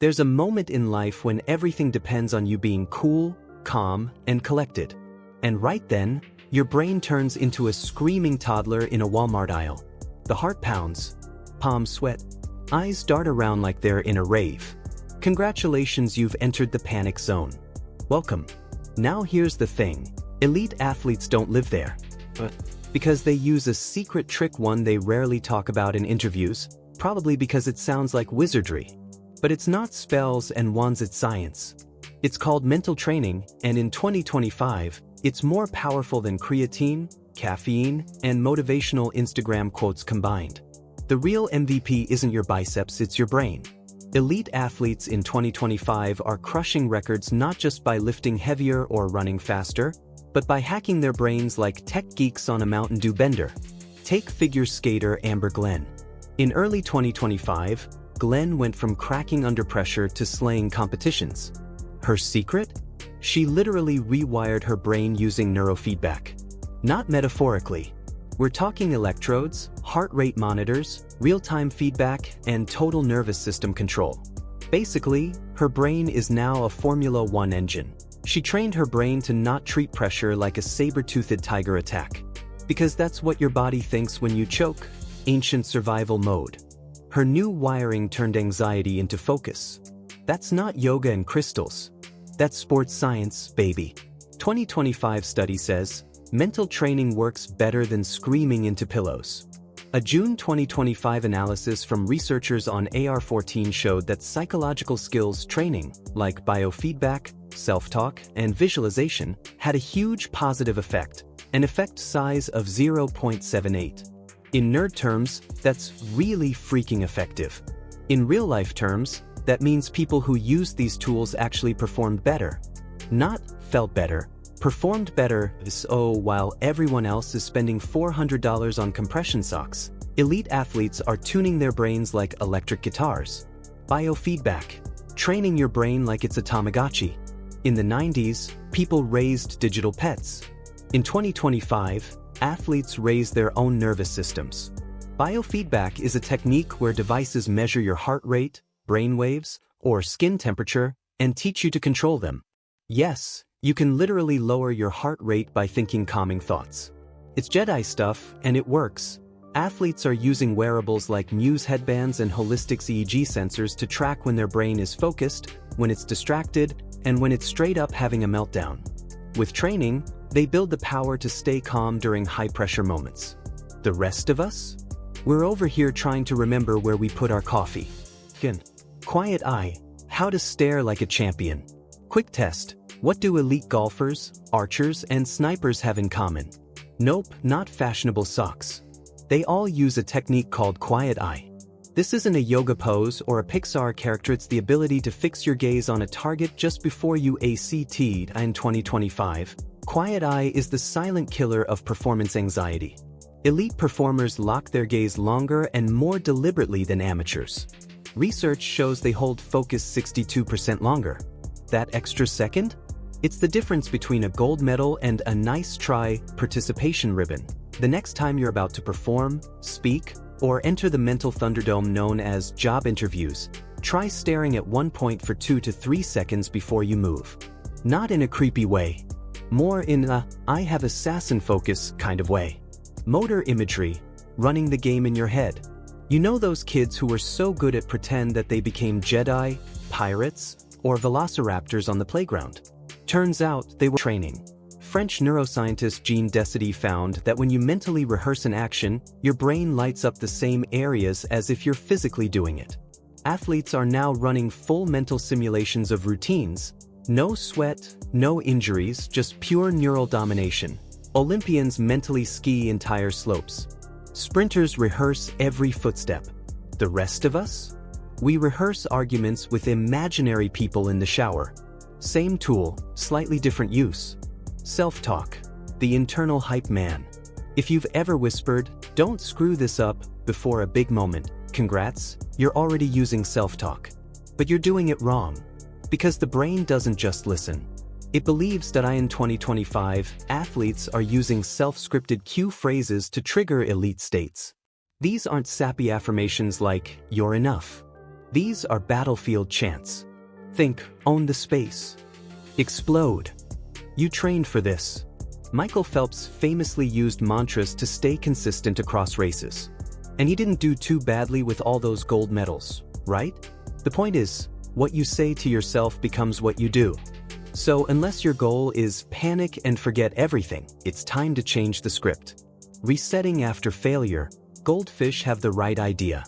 There's a moment in life when everything depends on you being cool, calm, and collected. And right then, your brain turns into a screaming toddler in a Walmart aisle. The heart pounds, palms sweat, eyes dart around like they're in a rave. Congratulations, you've entered the panic zone. Welcome. Now here's the thing. Elite athletes don't live there. Because they use a secret trick, one they rarely talk about in interviews, probably because it sounds like wizardry. But it's not spells and wands, it's science. It's called mental training, and in 2025, it's more powerful than creatine, caffeine, and motivational Instagram quotes combined. The real MVP isn't your biceps, it's your brain. Elite athletes in 2025 are crushing records not just by lifting heavier or running faster, but by hacking their brains like tech geeks on a Mountain Dew bender. Take figure skater Amber Glenn. In early 2025, Glenn went from cracking under pressure to slaying competitions. Her secret? She literally rewired her brain using neurofeedback. Not metaphorically. We're talking electrodes, heart rate monitors, real-time feedback, and total nervous system control. Basically, her brain is now a Formula One engine. She trained her brain to not treat pressure like a saber-toothed tiger attack. Because that's what your body thinks when you choke. Ancient survival mode. Her new wiring turned anxiety into focus. That's not yoga and crystals. That's sports science, baby. 2025 study says, mental training works better than screaming into pillows. A June 2025 analysis from researchers on AR-14 showed that psychological skills training, like biofeedback, self-talk, and visualization, had a huge positive effect, an effect size of 0.78. In nerd terms, that's really freaking effective. In real-life terms, that means people who used these tools actually performed better. Not felt better, performed better. So while everyone else is spending $400 on compression socks, elite athletes are tuning their brains like electric guitars. Biofeedback. Training your brain like it's a Tamagotchi. In the 90s, people raised digital pets. In 2025, athletes raise their own nervous systems. Biofeedback is a technique where devices measure your heart rate, brain waves, or skin temperature, and teach you to control them. Yes, you can literally lower your heart rate by thinking calming thoughts. It's Jedi stuff, and it works. Athletes are using wearables like Muse headbands and Holistics EEG sensors to track when their brain is focused, when it's distracted, and when it's straight up having a meltdown. With training, they build the power to stay calm during high-pressure moments. The rest of us? We're over here trying to remember where we put our coffee. Quiet eye. How to stare like a champion. Quick test. What do elite golfers, archers, and snipers have in common? Nope, not fashionable socks. They all use a technique called quiet eye. This isn't a yoga pose or a Pixar character, it's the ability to fix your gaze on a target just before you ACT'd. In 2025, quiet eye is the silent killer of performance anxiety. Elite performers lock their gaze longer and more deliberately than amateurs. Research shows they hold focus 62% longer. That extra second? It's the difference between a gold medal and a nice try participation ribbon. The next time you're about to perform, speak, or enter the mental thunderdome known as job interviews, try staring at one point for 2 to 3 seconds before you move. Not in a creepy way. More in a, I have assassin focus kind of way. Motor imagery, running the game in your head. You know those kids who were so good at pretend that they became Jedi, pirates, or velociraptors on the playground? Turns out they were training. French neuroscientist Jean Desity found that when you mentally rehearse an action, your brain lights up the same areas as if you're physically doing it. Athletes are now running full mental simulations of routines. No sweat, no injuries, just pure neural domination. Olympians mentally ski entire slopes. Sprinters rehearse every footstep. The rest of us? We rehearse arguments with imaginary people in the shower. Same tool, slightly different use. Self-talk. The internal hype man. If you've ever whispered, "Don't screw this up," before a big moment, congrats, you're already using self-talk. But you're doing it wrong. Because the brain doesn't just listen. It believes that in 2025, athletes are using self-scripted cue phrases to trigger elite states. These aren't sappy affirmations like, "You're enough." These are battlefield chants. Think, own the space. Explode. You trained for this. Michael Phelps famously used mantras to stay consistent across races. And he didn't do too badly with all those gold medals, right? The point is, what you say to yourself becomes what you do. So unless your goal is panic and forget everything, it's time to change the script. Resetting after failure, goldfish have the right idea.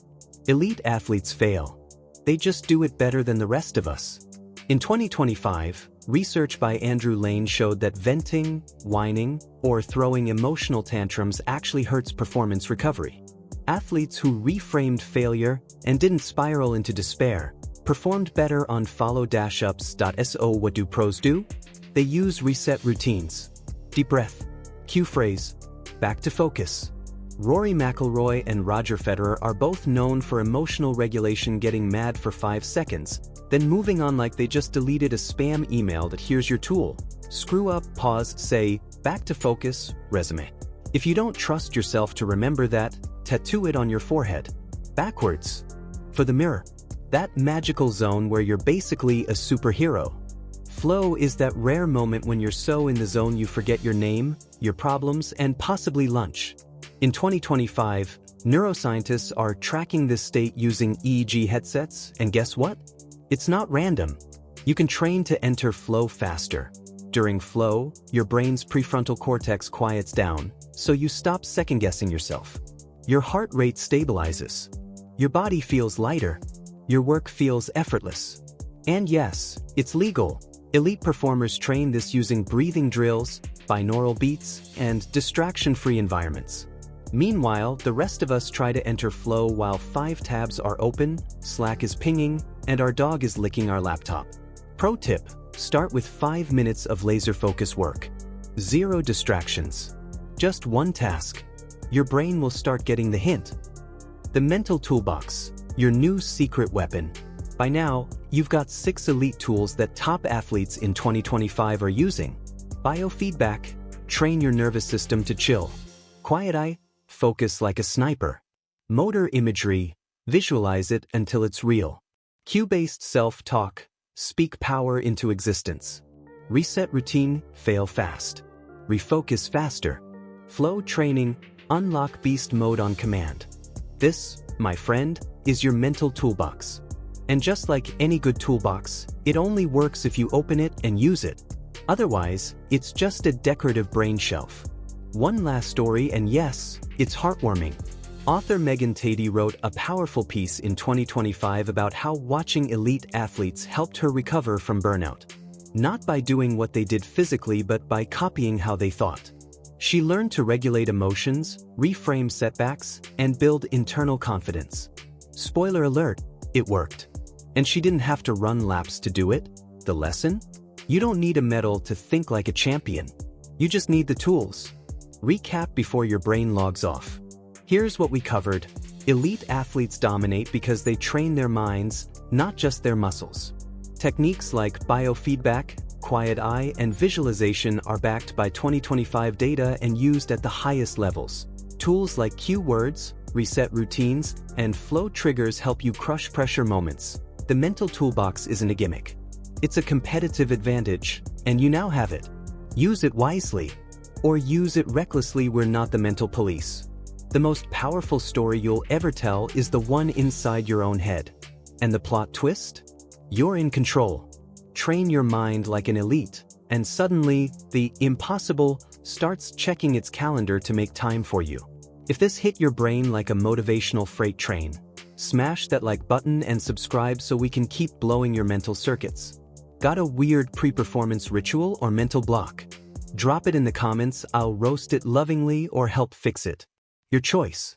Elite athletes fail. They just do it better than the rest of us. In 2025, research by Andrew Lane showed that venting, whining, or throwing emotional tantrums actually hurts performance recovery. Athletes who reframed failure and didn't spiral into despair performed better on follow-ups.so. What do pros do? They use reset routines. Deep breath. Cue phrase. Back to focus. Rory McIlroy and Roger Federer are both known for emotional regulation, getting mad for 5 seconds, then moving on like they just deleted a spam email. That here's your tool. Screw up, pause, say, back to focus, resume. If you don't trust yourself to remember that, tattoo it on your forehead. Backwards. For the mirror. That magical zone where you're basically a superhero. Flow is that rare moment when you're so in the zone you forget your name, your problems, and possibly lunch. In 2025, neuroscientists are tracking this state using EEG headsets, and guess what? It's not random. You can train to enter flow faster. During flow, your brain's prefrontal cortex quiets down, so you stop second-guessing yourself. Your heart rate stabilizes. Your body feels lighter. Your work feels effortless. And yes, it's legal. Elite performers train this using breathing drills, binaural beats, and distraction-free environments. Meanwhile, the rest of us try to enter flow while 5 tabs are open, Slack is pinging, and our dog is licking our laptop. Pro tip: start with 5 minutes of laser-focus work. 0 distractions. Just one task. Your brain will start getting the hint. The mental toolbox, your new secret weapon. By now, you've got 6 elite tools that top athletes in 2025 are using. Biofeedback, train your nervous system to chill. Quiet eye, focus like a sniper. Motor imagery, visualize it until it's real. Cue-based self-talk, speak power into existence. Reset routine, fail fast. Refocus faster. Flow training, unlock beast mode on command. This, my friend, is your mental toolbox. And just like any good toolbox, it only works if you open it and use it. Otherwise, it's just a decorative brain shelf. One last story, and yes, it's heartwarming. Author Megan Tady wrote a powerful piece in 2025 about how watching elite athletes helped her recover from burnout. Not by doing what they did physically, but by copying how they thought. She learned to regulate emotions, reframe setbacks, and build internal confidence. Spoiler alert, it worked. And she didn't have to run laps to do it. The lesson? You don't need a medal to think like a champion. You just need the tools. Recap before your brain logs off. Here's what we covered. Elite athletes dominate because they train their minds, not just their muscles. Techniques like biofeedback, quiet eye, and visualization are backed by 2025 data and used at the highest levels. Tools like cue words, reset routines, and flow triggers help you crush pressure moments. The mental toolbox isn't a gimmick. It's a competitive advantage, and you now have it. Use it wisely. Or use it recklessly. We're not the mental police. The most powerful story you'll ever tell is the one inside your own head. And the plot twist? You're in control. Train your mind like an elite, and suddenly, the impossible starts checking its calendar to make time for you. If this hit your brain like a motivational freight train, smash that like button and subscribe so we can keep blowing your mental circuits. Got a weird pre-performance ritual or mental block? Drop it in the comments. I'll roast it lovingly or help fix it. Your choice.